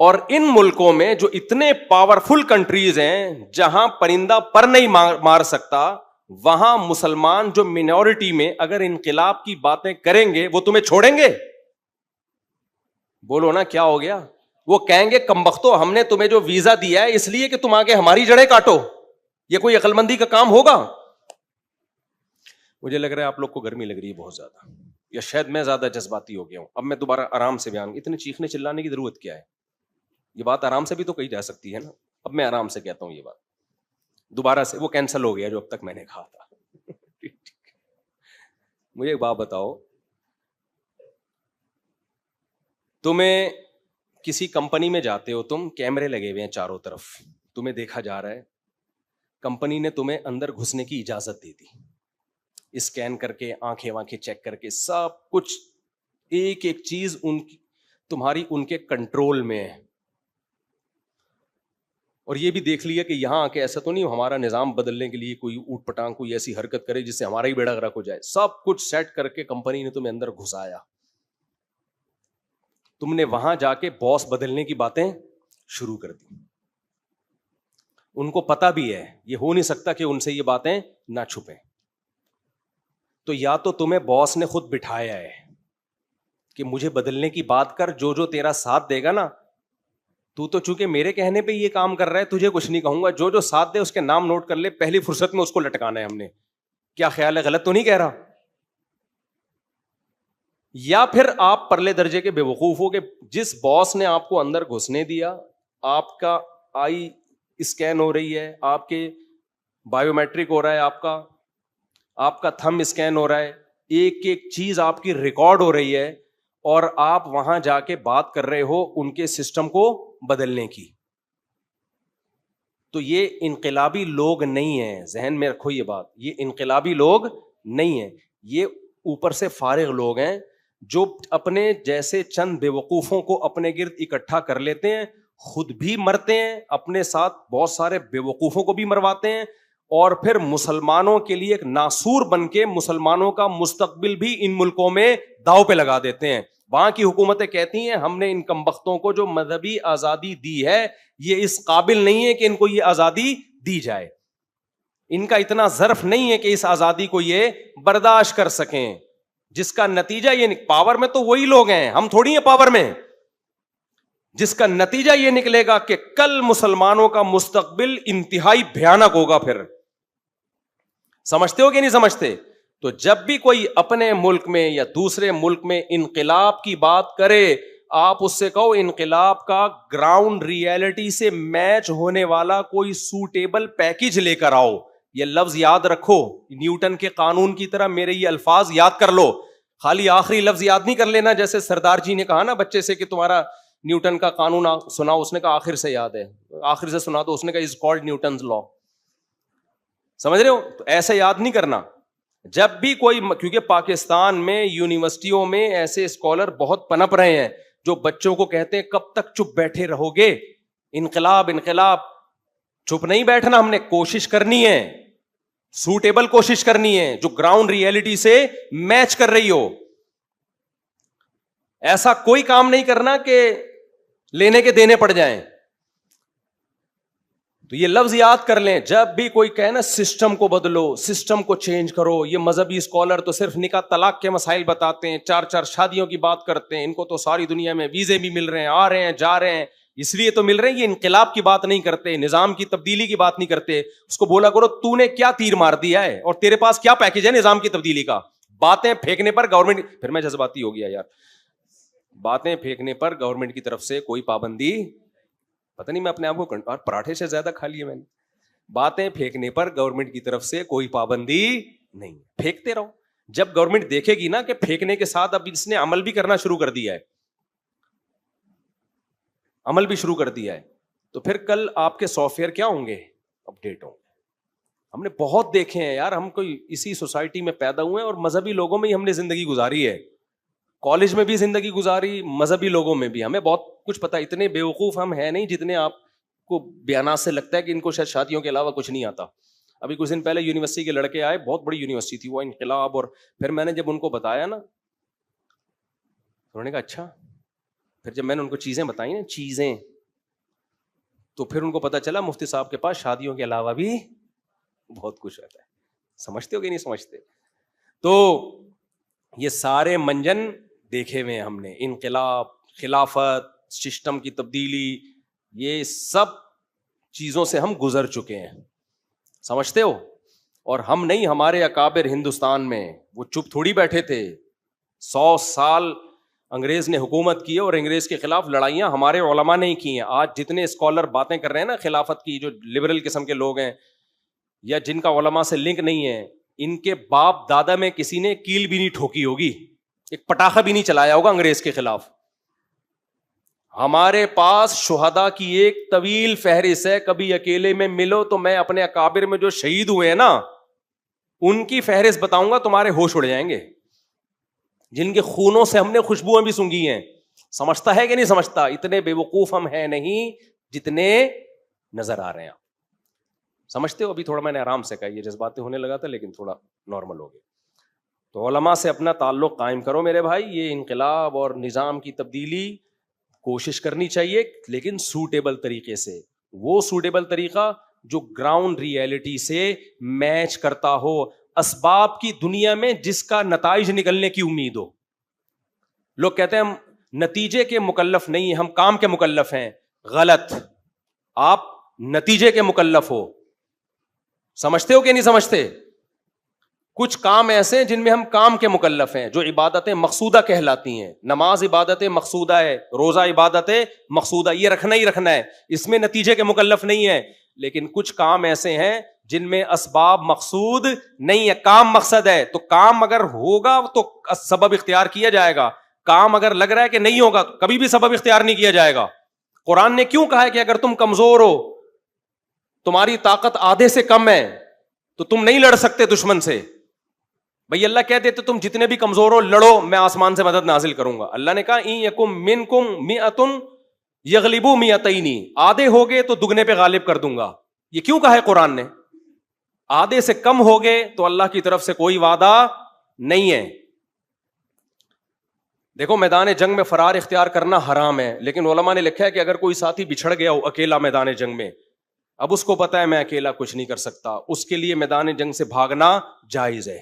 اور ان ملکوں میں جو اتنے پاورفل کنٹریز ہیں جہاں پرندہ پر نہیں مار سکتا، وہاں مسلمان جو مینورٹی میں اگر انقلاب کی باتیں کریں گے وہ تمہیں چھوڑیں گے؟ بولو نا کیا ہو گیا؟ وہ کہیں گے کمبختو ہم نے تمہیں جو ویزا دیا ہے اس لیے کہ تم آگے ہماری جڑیں کاٹو. یہ کوئی عقل مندی کا کام ہوگا؟ مجھے لگ رہا ہے آپ لوگ کو گرمی لگ رہی ہے بہت زیادہ، یا شاید میں زیادہ جذباتی ہو گیا ہوں. اب میں دوبارہ آرام سے بیان، اتنے چیخنے چلانے کی ضرورت کیا ہے؟ یہ بات آرام سے بھی تو کہی جا سکتی ہے نا. اب میں آرام سے کہتا ہوں یہ بات دوبارہ سے، وہ کینسل ہو گیا جو اب تک میں نے کہا تھا. مجھے ایک بات بتاؤ، تمہیں کسی کمپنی میں جاتے ہو، تم کیمرے لگے ہوئے ہیں چاروں طرف، تمہیں دیکھا جا رہا ہے، کمپنی نے تمہیں اندر گھسنے کی اجازت دے دی، اسکین کر کے آنکھیں وانکھیں چیک کر کے سب کچھ ایک ایک چیز تمہاری ان کے کنٹرول میں ہے. اور یہ بھی دیکھ لیا کہ یہاں آ کے ایسا تو نہیں ہمارا نظام بدلنے کے لیے کوئی اوٹ پٹانگ کوئی ایسی حرکت کرے جس سے ہمارا ہی بیڑا غرق ہو جائے. سب کچھ سیٹ کر کے کمپنی نے تمہیں اندر گھسایا. تم نے وہاں جا کے باس بدلنے کی باتیں شروع کر دی. ان کو پتا بھی ہے یہ ہو نہیں سکتا کہ ان سے یہ باتیں نہ چھپیں. تو یا تو تمہیں باس نے خود بٹھایا ہے کہ مجھے بدلنے کی بات کر، جو جو تیرا ساتھ دے گا نا، تو چونکہ میرے کہنے پہ یہ کام کر رہا ہے تجھے کچھ نہیں کہوں گا، جو جو ساتھ دے اس کے نام نوٹ کر لے، پہلی فرصت میں اس کو لٹکانا ہے ہم نے. کیا خیال ہے؟ غلط تو نہیں کہہ رہا؟ یا پھر آپ پرلے درجے کے بے وقوف ہو کہ جس باس نے آپ کو اندر گھسنے دیا، آپ کا آئی اسکین ہو رہی ہے، آپ کے بایو میٹرک ہو رہا ہے، آپ کا تھم اسکین ہو رہا ہے، ایک ایک چیز آپ کی ریکارڈ ہو رہی ہے، اور آپ وہاں جا کے بات کر رہے ہو ان کے سسٹم کو بدلنے کی. تو یہ انقلابی لوگ نہیں ہیں، ذہن میں رکھو یہ بات، یہ انقلابی لوگ نہیں ہیں، یہ اوپر سے فارغ لوگ ہیں جو اپنے جیسے چند بے وقوفوں کو اپنے گرد اکٹھا کر لیتے ہیں، خود بھی مرتے ہیں، اپنے ساتھ بہت سارے بے وقوفوں کو بھی مرواتے ہیں، اور پھر مسلمانوں کے لیے ایک ناسور بن کے مسلمانوں کا مستقبل بھی ان ملکوں میں داؤ پہ لگا دیتے ہیں. وہاں کی حکومتیں کہتی ہیں ہم نے ان کمبختوں کو جو مذہبی آزادی دی ہے یہ اس قابل نہیں ہے کہ ان کو یہ آزادی دی جائے، ان کا اتنا ظرف نہیں ہے کہ اس آزادی کو یہ برداشت کر سکیں، جس کا نتیجہ یہ پاور میں تو وہی لوگ ہیں، ہم تھوڑی ہیں پاور میں، جس کا نتیجہ یہ نکلے گا کہ کل مسلمانوں کا مستقبل انتہائی بھیانک ہوگا. پھر سمجھتے ہو کہ نہیں سمجھتے؟ تو جب بھی کوئی اپنے ملک میں یا دوسرے ملک میں انقلاب کی بات کرے، آپ اس سے کہو انقلاب کا گراؤنڈ ریئلٹی سے میچ ہونے والا کوئی سوٹیبل پیکج لے کر آؤ. یہ لفظ یاد رکھو، نیوٹن کے قانون کی طرح میرے یہ الفاظ یاد کر لو. خالی آخری لفظ یاد نہیں کر لینا، جیسے سردار جی نے کہا نا بچے سے کہ تمہارا نیوٹن کا قانون سنا، اس نے کہا آخر سے یاد ہے، آخر سے سنا تو اس نے کہا از کالڈ نیوٹنز لا. سمجھ رہے ہو؟ تو ایسے یاد نہیں کرنا. جب بھی کوئی، کیونکہ پاکستان میں یونیورسٹیوں میں ایسے اسکالر بہت پنپ رہے ہیں جو بچوں کو کہتے ہیں کب تک چپ بیٹھے رہو گے، انقلاب انقلاب. چپ نہیں بیٹھنا، ہم نے کوشش کرنی ہے، سوٹیبل کوشش کرنی ہے جو گراؤنڈ ریئلٹی سے میچ کر رہی ہو. ایسا کوئی کام نہیں کرنا کہ لینے کے دینے پڑ جائیں. تو یہ لفظ یاد کر لیں، جب بھی کوئی کہے نا سسٹم کو بدلو، سسٹم کو چینج کرو. یہ مذہبی اسکالر تو صرف نکاح طلاق کے مسائل بتاتے ہیں، 4 شادیوں کی بات کرتے ہیں، ان کو تو ساری دنیا میں ویزے بھی مل رہے ہیں، آ رہے ہیں جا رہے ہیں، اس لیے تو مل رہے ہیں. یہ انقلاب کی بات نہیں کرتے، نظام کی تبدیلی کی بات نہیں کرتے. اس کو بولا کرو تو نے کیا تیر مار دیا ہے اور تیرے پاس کیا پیکج ہے نظام کی تبدیلی کا. باتیں پھینکنے پر گورنمنٹ، پھر میں جذباتی ہو گیا یار، باتیں پھینکنے پر گورنمنٹ کی طرف سے کوئی پابندی، پتہ نہیں میں اپنے آپ کو پراٹھے سے زیادہ کھا لیے میں نے. باتیں پھینکنے پر گورنمنٹ کی طرف سے کوئی پابندی نہیں، پھینکتے رہو. جب گورنمنٹ دیکھے گی نا کہ پھینکنے کے ساتھ اب اس نے عمل بھی کرنا شروع کر دیا ہے، عمل بھی شروع کر دیا ہے، تو پھر کل آپ کے سافٹ ویئر کیا ہوں گے؟ اپڈیٹ ہوں گے. ہم نے بہت دیکھے ہیں یار، ہم کوئی اسی سوسائٹی میں پیدا ہوئے ہیں اور مذہبی لوگوں میں ہی ہم نے زندگی گزاری ہے، کالج میں بھی زندگی گزاری، مذہبی لوگوں میں بھی. ہمیں بہت کچھ پتا، اتنے بیوقوف ہم ہیں نہیں جتنے آپ کو بیانات سے لگتا ہے کہ ان کو شاید شادیوں کے علاوہ کچھ نہیں آتا. ابھی کچھ دن پہلے یونیورسٹی کے لڑکے آئے، بہت بڑی یونیورسٹی تھی وہ، انقلاب، اور پھر میں نے جب ان کو بتایا نا، انہوں نے کہا اچھا. پھر جب میں نے ان کو چیزیں بتائی نا چیزیں, تو پھر ان کو پتا چلا مفتی صاحب کے پاس شادیوں کے علاوہ بھی بہت کچھ رہتا ہے. سمجھتے ہو کہ نہیں سمجھتے؟ تو یہ سارے منجن دیکھے ہوئے ہم نے, انقلاب, خلافت, سسٹم کی تبدیلی, یہ سب چیزوں سے ہم گزر چکے ہیں. سمجھتے ہو؟ اور ہم نہیں, ہمارے اکابر ہندوستان میں وہ چپ تھوڑی بیٹھے تھے. 100 سال انگریز نے حکومت کی ہے اور انگریز کے خلاف لڑائیاں ہمارے علماء نے کی ہیں. آج جتنے اسکالر باتیں کر رہے ہیں نا خلافت کی, جو لبرل قسم کے لوگ ہیں یا جن کا علماء سے لنک نہیں ہے, ان کے باپ دادا میں کسی نے کیل بھی نہیں ٹھوکی ہوگی, ایک پٹاخہ بھی نہیں چلایا ہوگا انگریز کے خلاف. ہمارے پاس شہداء کی ایک طویل فہرست ہے. کبھی اکیلے میں ملو تو میں اپنے اکابر میں جو شہید ہوئے ہیں نا ان کی فہرست بتاؤں گا, تمہارے ہوش اڑ جائیں گے, جن کے خونوں سے ہم نے خوشبوئیں بھی سونگھی ہیں. سمجھتا ہے کہ نہیں سمجھتا؟ اتنے بے وقوف ہم ہیں نہیں جتنے نظر آ رہے ہیں. سمجھتے ہو؟ ابھی تھوڑا میں نے آرام سے کہا, یہ جذباتی ہونے لگا تھا لیکن تھوڑا نارمل ہو گیا. تو علماء سے اپنا تعلق قائم کرو میرے بھائی. یہ انقلاب اور نظام کی تبدیلی کوشش کرنی چاہیے, لیکن سوٹیبل طریقے سے. وہ سوٹیبل طریقہ جو گراؤنڈ ریئلٹی سے میچ کرتا ہو, اسباب کی دنیا میں جس کا نتائج نکلنے کی امید ہو. لوگ کہتے ہیں ہم نتیجے کے مکلف نہیں ہیں, ہم کام کے مکلف ہیں. غلط, آپ نتیجے کے مکلف ہو. سمجھتے ہو کہ نہیں سمجھتے؟ کچھ کام ایسے ہیں جن میں ہم کام کے مکلف ہیں, جو عبادتیں مقصودہ کہلاتی ہیں. نماز عبادت مقصودہ ہے, روزہ عبادت مقصودہ, یہ رکھنا ہی رکھنا ہے, اس میں نتیجے کے مکلف نہیں ہے. لیکن کچھ کام ایسے ہیں جن میں اسباب مقصود نہیں ہے, کام مقصد ہے. تو کام اگر ہوگا تو سبب اختیار کیا جائے گا, کام اگر لگ رہا ہے کہ نہیں ہوگا تو کبھی بھی سبب اختیار نہیں کیا جائے گا. قرآن نے کیوں کہا ہے کہ اگر تم کمزور ہو, تمہاری طاقت آدھے سے کم ہے, تو تم نہیں لڑ سکتے دشمن سے. بھئی اللہ کہہ دیتے تم جتنے بھی کمزور ہو لڑو, میں آسمان سے مدد نازل کروں گا. اللہ نے کہا ان یکم منکم مئۃ یغلبوا مئتین, آدھے ہوگے تو دگنے پہ غالب کر دوں گا. یہ کیوں کہا ہے قرآن نے؟ آدھے سے کم ہوگے تو اللہ کی طرف سے کوئی وعدہ نہیں ہے. دیکھو میدان جنگ میں فرار اختیار کرنا حرام ہے, لیکن علماء نے لکھا ہے کہ اگر کوئی ساتھی بچھڑ گیا ہو اکیلا میدان جنگ میں, اب اس کو پتا ہے میں اکیلا کچھ نہیں کر سکتا, اس کے لیے میدان جنگ سے بھاگنا جائز ہے.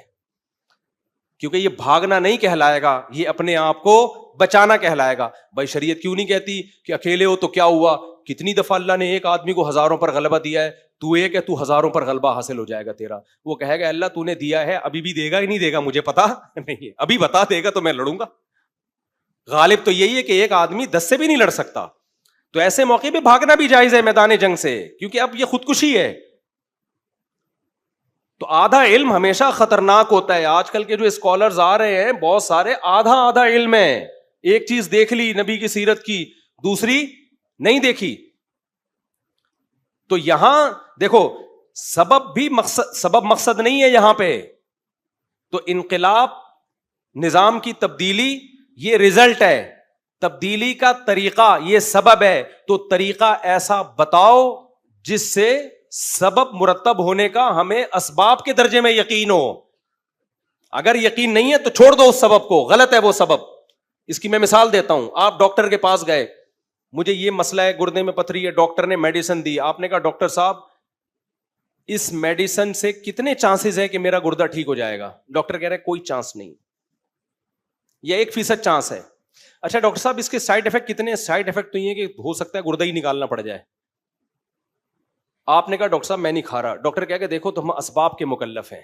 کیونکہ یہ بھاگنا نہیں کہلائے گا, یہ اپنے آپ کو بچانا کہلائے گا. بھائی شریعت کیوں نہیں کہتی کہ اکیلے ہو تو کیا ہوا, کتنی دفعہ اللہ نے ایک آدمی کو ہزاروں پر غلبہ دیا ہے, تو ایک ہے تو ہزاروں پر غلبہ حاصل ہو جائے گا تیرا. وہ کہے گا اللہ تو نے دیا ہے, ابھی بھی دے گا ہی نہیں دے گا مجھے پتا نہیں ہے, ابھی بتا دے گا تو میں لڑوں گا. غالب تو یہی ہے کہ ایک آدمی 10 سے بھی نہیں لڑ سکتا. تو ایسے موقع پہ بھاگنا بھی جائز ہے میدان جنگ سے, کیونکہ اب یہ خودکشی ہے. تو آدھا علم ہمیشہ خطرناک ہوتا ہے. آج کل کے جو اسکالرز آ رہے ہیں بہت سارے آدھا علم ہے, ایک چیز دیکھ لی نبی کی سیرت کی, دوسری نہیں دیکھی. تو یہاں دیکھو سبب مقصد نہیں ہے یہاں پہ. تو انقلاب, نظام کی تبدیلی یہ رزلٹ ہے, تبدیلی کا طریقہ یہ سبب ہے. تو طریقہ ایسا بتاؤ جس سے سبب مرتب ہونے کا ہمیں اسباب کے درجے میں یقین ہو. اگر یقین نہیں ہے تو چھوڑ دو اس سبب کو, غلط ہے وہ سبب. اس کی میں مثال دیتا ہوں. آپ ڈاکٹر کے پاس گئے, مجھے یہ مسئلہ ہے, گردے میں پتھری ہے, ڈاکٹر نے میڈیسن دی. آپ نے کہا ڈاکٹر صاحب اس میڈیسن سے کتنے چانسز ہے کہ میرا گردہ ٹھیک ہو جائے گا؟ ڈاکٹر کہہ رہے کوئی چانس نہیں, یہ 1% چانس ہے. اچھا ڈاکٹر صاحب اس کے سائڈ افیکٹ کتنے؟ سائڈ افیکٹ تو یہ ہے کہ ہو سکتا ہے گردہ ہی نکالنا پڑ جائے. آپ نے کہا ڈاکٹر صاحب میں نہیں کھا رہا. ڈاکٹر کہہ کے دیکھو تو ہم اسباب کے مکلف ہیں,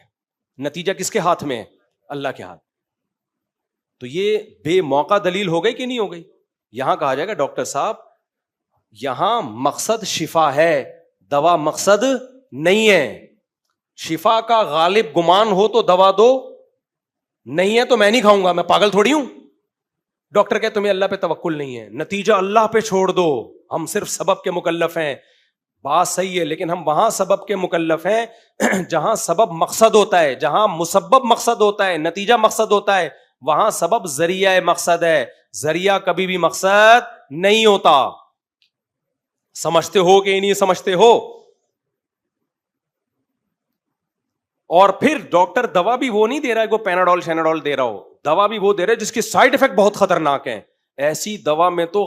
نتیجہ کس کے ہاتھ میں ہے؟ اللہ کے ہاتھ. تو یہ بے موقع دلیل ہو گئی کہ نہیں ہو گئی؟ یہاں کہا جائے گا ڈاکٹر صاحب یہاں مقصد شفا ہے, دوا مقصد نہیں ہے. شفا کا غالب گمان ہو تو دوا دو, نہیں ہے تو میں نہیں کھاؤں گا, میں پاگل تھوڑی ہوں. ڈاکٹر کہ تمہیں اللہ پہ توکل نہیں ہے, نتیجہ اللہ پہ چھوڑ دو, ہم صرف سبب کے مکلف ہیں. بات صحیح ہے, لیکن ہم وہاں سبب کے مکلف ہیں جہاں سبب مقصد ہوتا ہے, جہاں مسبب مقصد ہوتا ہے, نتیجہ مقصد ہوتا ہے. وہاں سبب ذریعہ مقصد ہے, ذریعہ کبھی بھی مقصد نہیں ہوتا. سمجھتے ہو کہ نہیں سمجھتے ہو؟ اور پھر ڈاکٹر دوا بھی وہ نہیں دے رہا ہے کہ پیناڈول شیناڈول دے رہا ہو, دوا بھی وہ دے رہا ہے جس کے سائڈ افیکٹ بہت خطرناک ہیں. ایسی دوا میں تو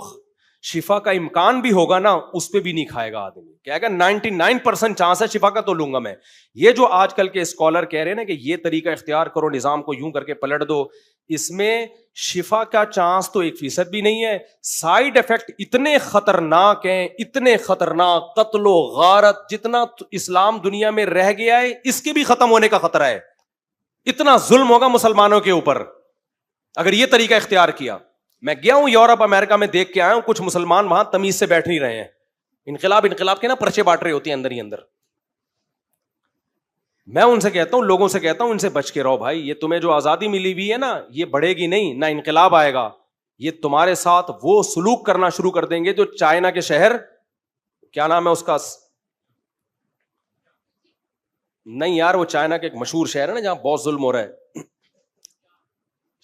شفا کا امکان بھی ہوگا نا, اس پہ بھی نہیں کھائے گا آدمی, کہے گا 99% چانس ہے شفا کا تو لوں گا میں. یہ جو آج کل کے اسکالر کہہ رہے ہیں نا کہ یہ طریقہ اختیار کرو, نظام کو یوں کر کے پلٹ دو, اس میں شفا کا چانس تو 1% بھی نہیں ہے. سائیڈ افیکٹ اتنے خطرناک ہیں, اتنے خطرناک, قتل و غارت جتنا اسلام دنیا میں رہ گیا ہے اس کے بھی ختم ہونے کا خطرہ ہے. اتنا ظلم ہوگا مسلمانوں کے اوپر اگر یہ طریقہ اختیار کیا. میں گیا ہوں یورپ امریکہ میں, دیکھ کے آیا ہوں, کچھ مسلمان وہاں تمیز سے بیٹھ نہیں رہے ہیں, انقلاب کے نا پرچے بانٹ رہے ہوتے ہیں اندر ہی اندر. میں ان سے کہتا ہوں, لوگوں سے کہتا ہوں, ان سے بچ کے رہو بھائی, یہ تمہیں جو آزادی ملی ہوئی ہے نا یہ بڑھے گی نہیں, نہ انقلاب آئے گا, یہ تمہارے ساتھ وہ سلوک کرنا شروع کر دیں گے جو چائنا کے شہر, کیا نام ہے اس کا, نہیں یار وہ چائنا کے ایک مشہور شہر ہے نا جہاں بہت ظلم ہو رہا ہے,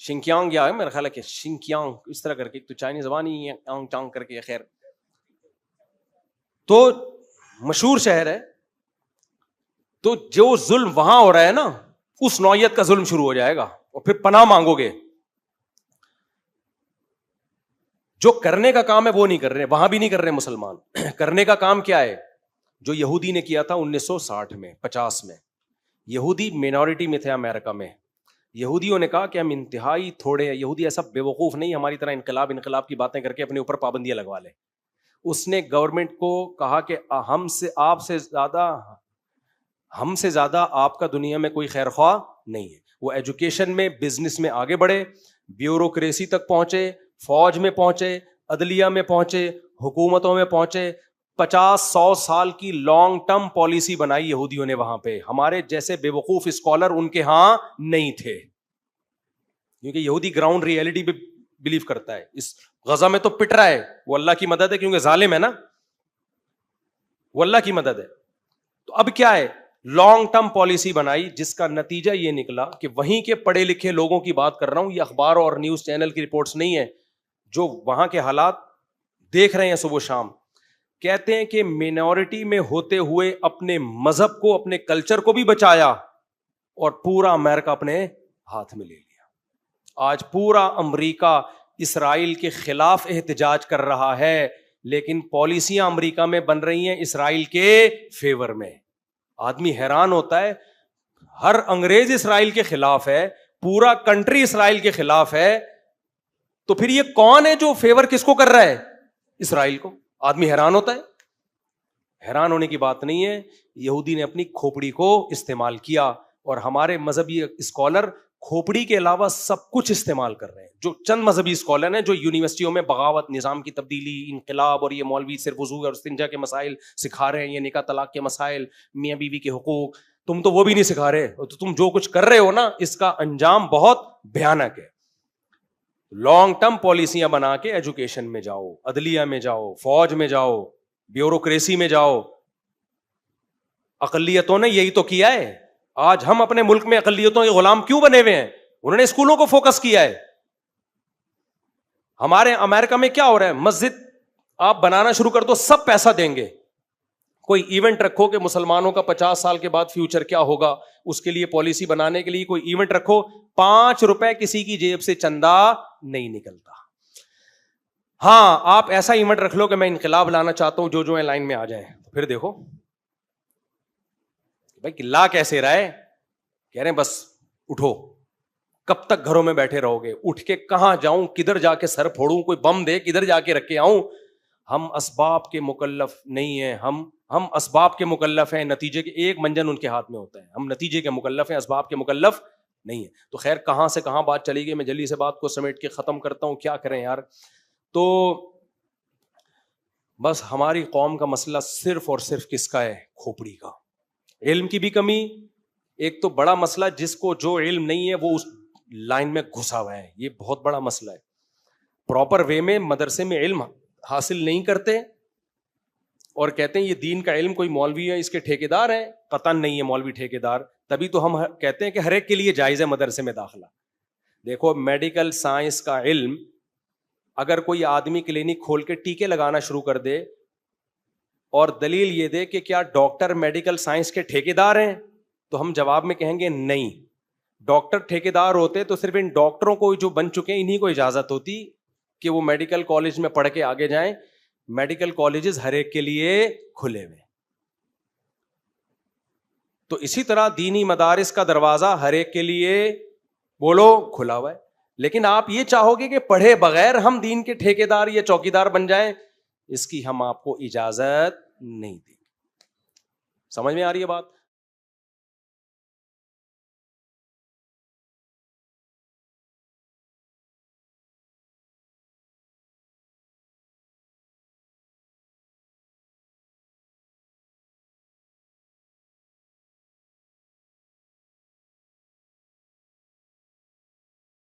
شنکیانگ یا ہے میرا خیال ہے کہ شنکیانگ اس طرح کر کے, تو چائنی زبان ہی ہے آنگ چانگ کر کے, خیر تو مشہور شہر ہے. تو جو ظلم وہاں ہو رہا ہے نا اس نوعیت کا ظلم شروع ہو جائے گا اور پھر پناہ مانگو گے. جو کرنے کا کام ہے وہ نہیں کر رہے, وہاں بھی نہیں کر رہے مسلمان. کرنے کا کام کیا ہے جو یہودی نے کیا تھا 1960 میں 50 میں. یہودی مینورٹی میں تھے امریکہ میں. یہودیوں نے کہا کہ ہم انتہائی تھوڑے ہیں, یہودی ایسا بے وقوف نہیں ہماری طرح انقلاب کی باتیں کر کے اپنے اوپر پابندیاں لگوا لے. اس نے گورنمنٹ کو کہا کہ ہم سے زیادہ آپ کا دنیا میں کوئی خیر خواہ نہیں ہے. وہ ایجوکیشن میں, بزنس میں آگے بڑھے, بیوروکریسی تک پہنچے, فوج میں پہنچے, عدلیہ میں پہنچے, حکومتوں میں پہنچے. 50-100 سال کی لانگ ٹرم پالیسی بنائی یہودیوں نے وہاں پہ. ہمارے جیسے بے وقوف اسکالر ان کے ہاں نہیں تھے, کیونکہ یہودی گراؤنڈ ریئلٹی پہ بلیو کرتا ہے. اس غزہ میں تو پٹ رہا ہے, وہ اللہ کی مدد ہے کیونکہ ظالم ہے نا, وہ اللہ کی مدد ہے. تو اب کیا ہے, لانگ ٹرم پالیسی بنائی جس کا نتیجہ یہ نکلا کہ وہیں کے پڑھے لکھے لوگوں کی بات کر رہا ہوں, یہ اخبار اور نیوز چینل کی رپورٹس نہیں ہے, جو وہاں کے حالات دیکھ رہے ہیں صبح شام. کہتے ہیں کہ مینورٹی میں ہوتے ہوئے اپنے مذہب کو, اپنے کلچر کو بھی بچایا اور پورا امریکہ اپنے ہاتھ میں لے لیا. آج پورا امریکہ اسرائیل کے خلاف احتجاج کر رہا ہے, لیکن پالیسیاں امریکہ میں بن رہی ہیں اسرائیل کے فیور میں. آدمی حیران ہوتا ہے, ہر انگریز اسرائیل کے خلاف ہے, پورا کنٹری اسرائیل کے خلاف ہے, تو پھر یہ کون ہے جو فیور کس کو کر رہا ہے, اسرائیل کو. آدمی حیران ہوتا ہے. حیران ہونے کی بات نہیں ہے, یہودی نے اپنی کھوپڑی کو استعمال کیا, اور ہمارے مذہبی اسکالر کھوپڑی کے علاوہ سب کچھ استعمال کر رہے ہیں. جو چند مذہبی اسکالر ہیں جو یونیورسٹیوں میں بغاوت, نظام کی تبدیلی, انقلاب, اور یہ مولوی صرف وضو اور استنجا کے مسائل سکھا رہے ہیں, یہ نکاح طلاق کے مسائل, میاں بیوی کے حقوق, تم تو وہ بھی نہیں سکھا رہے, تو تم جو کچھ کر رہے ہو نا اس کا انجام بہت بھیانک ہے. لانگ ٹرم پالیسیاں بنا کے ایجوکیشن میں جاؤ, عدلیہ میں جاؤ, فوج میں جاؤ, بیوروکریسی میں جاؤ. اقلیتوں نے یہی تو کیا ہے. آج ہم اپنے ملک میں اقلیتوں کے غلام کیوں بنے ہوئے ہیں؟ انہوں نے اسکولوں کو فوکس کیا ہے. ہمارے امریکہ میں کیا ہو رہا ہے, مسجد آپ بنانا شروع کر دو, سب پیسہ دیں گے. کوئی ایونٹ رکھو کہ مسلمانوں کا 50 سال کے بعد فیوچر کیا ہوگا, اس کے لیے پالیسی بنانے کے لیے کوئی ایونٹ رکھو, 5 روپے کسی کی جیب سے چندہ نہیں نکلتا. ہاں آپ ایسا ایونٹ رکھ لو کہ میں انقلاب لانا چاہتا ہوں, جو لائن میں آ جائیں, پھر دیکھو بھائی لا کیسے رہا ہے. کہہ رہے ہیں بس اٹھو, کب تک گھروں میں بیٹھے رہو گے, اٹھ کے کہاں جاؤں, کدھر جا کے سر پھوڑوں, کوئی بم دے کدھر جا کے رکھ کے آؤں. ہم اسباب کے مکلف نہیں ہیں, ہم اسباب کے مکلف ہیں, نتیجے کے ایک منجن ان کے ہاتھ میں ہوتا ہے. ہم نتیجے کے مکلف ہیں, اسباب کے مکلف نہیں ہے. تو خیر کہاں سے کہاں بات چلی گئی, میں جلدی سے بات کو سمیٹ کے ختم کرتا ہوں. کیا کریں یار, تو بس ہماری قوم کا مسئلہ صرف اور صرف کس کا ہے, کھوپڑی کا. علم کی بھی کمی, ایک تو بڑا مسئلہ جس کو جو علم نہیں ہے وہ اس لائن میں گھسا ہوا ہے, یہ بہت بڑا مسئلہ ہے. پراپر وے میں مدرسے میں علم حاصل نہیں کرتے اور کہتے ہیں یہ دین کا علم کوئی مولوی ہے اس کے ٹھیکیدار ہیں. قطعاً نہیں ہے مولوی ٹھیکیدار, تبھی تو ہم کہتے ہیں کہ ہر ایک کے لیے جائز ہے مدرسے میں داخلہ. دیکھو میڈیکل سائنس کا علم, اگر کوئی آدمی کلینک کھول کے ٹیکے لگانا شروع کر دے اور دلیل یہ دے کہ کیا ڈاکٹر میڈیکل سائنس کے ٹھیکیدار ہیں, تو ہم جواب میں کہیں گے نہیں. ڈاکٹر ٹھیکیدار ہوتے تو صرف ان ڈاکٹروں کو جو بن چکے ہیں انہی کو اجازت ہوتی کہ وہ میڈیکل کالج میں پڑھ کے آگے جائیں. میڈیکل کالجز ہر ایک کے لیے کھلے ہوئے. تو اسی طرح دینی مدارس کا دروازہ ہر ایک کے لیے بولو کھلا ہوا ہے. لیکن آپ یہ چاہو گے کہ پڑھے بغیر ہم دین کے ٹھیکیدار یا چوکیدار بن جائیں, اس کی ہم آپ کو اجازت نہیں دیں گے. سمجھ میں آ رہی ہے بات؟